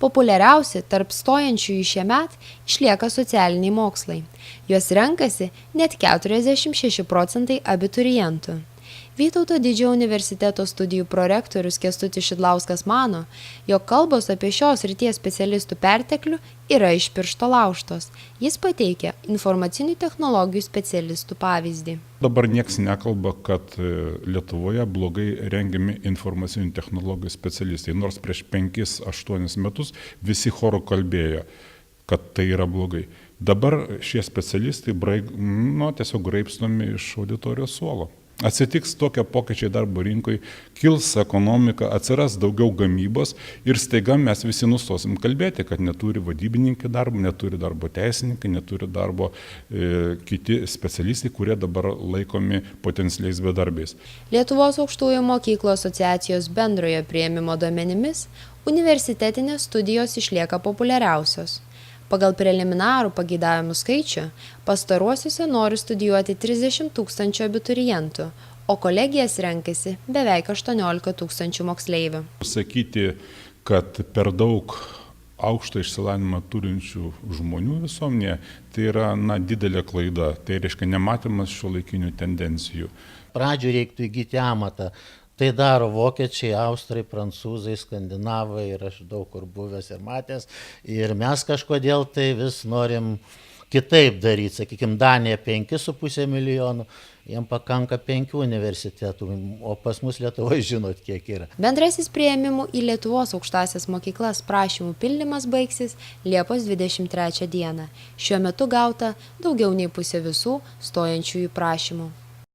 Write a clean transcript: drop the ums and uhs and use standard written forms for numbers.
Populiariausi tarp stojančiųjų šiemet išlieka socialiniai mokslai. Juos renkasi net 46% abiturientų. Vytauto Didžiojo universiteto studijų prorektorius Kęstutis Šidlauskas mano, jog kalbos apie šios srities specialistų perteklių yra iš piršto laužtos. Jis pateikia informacinių technologijų specialistų pavyzdį. Dabar nieks nekalba, kad Lietuvoje blogai rengiami informacinių technologijų specialistai, nors prieš 5-8 metus visi choru kalbėjo, kad tai yra blogai. Dabar šie specialistai tiesiog graibstomi iš auditorijos suolo. Atsitiks tokie pokyčiai darbo rinkoje, kils ekonomika, atsiras daugiau gamybos ir staiga mes visi nustosim kalbėti, kad neturi vadybininkai darbo, neturi darbo teisininkai, neturi darbo kiti specialistai, kurie dabar laikomi potencialiais bedarbiais. Lietuvos aukštųjų mokyklų asociacijos bendrojo priėmimo duomenimis universitetinės studijos išlieka populiariausios. Pagal preliminarų pageidavimų skaičių, pastaruosiuose nori studijuoti 30 000 abiturientų, o kolegijas renkasi beveik 18 000 moksleivių. Sakyti, kad per daug aukštą išsilavinimą turinčių žmonių visuomenėje, tai yra didelė klaida, tai reiškia nematymas šiuolaikinių tendencijų. Pradžioje reiktų įgyti amatą. Tai daro vokiečiai, austrai, prancūzai, skandinavai ir aš daug kur buvęs ir matęs. Ir mes kažkodėl tai vis norim kitaip daryti. Sakykime, Danija 5,5 milijonų, jiems pakanka 5 universitetų, o pas mus Lietuvoje žinot, kiek yra. Bendrasis priėmimų į Lietuvos aukštąsias mokyklas prašymų pildymas baigsis Liepos 23 dieną. Šiuo metu gauta daugiau nei pusė visų stojančiųjų prašymų.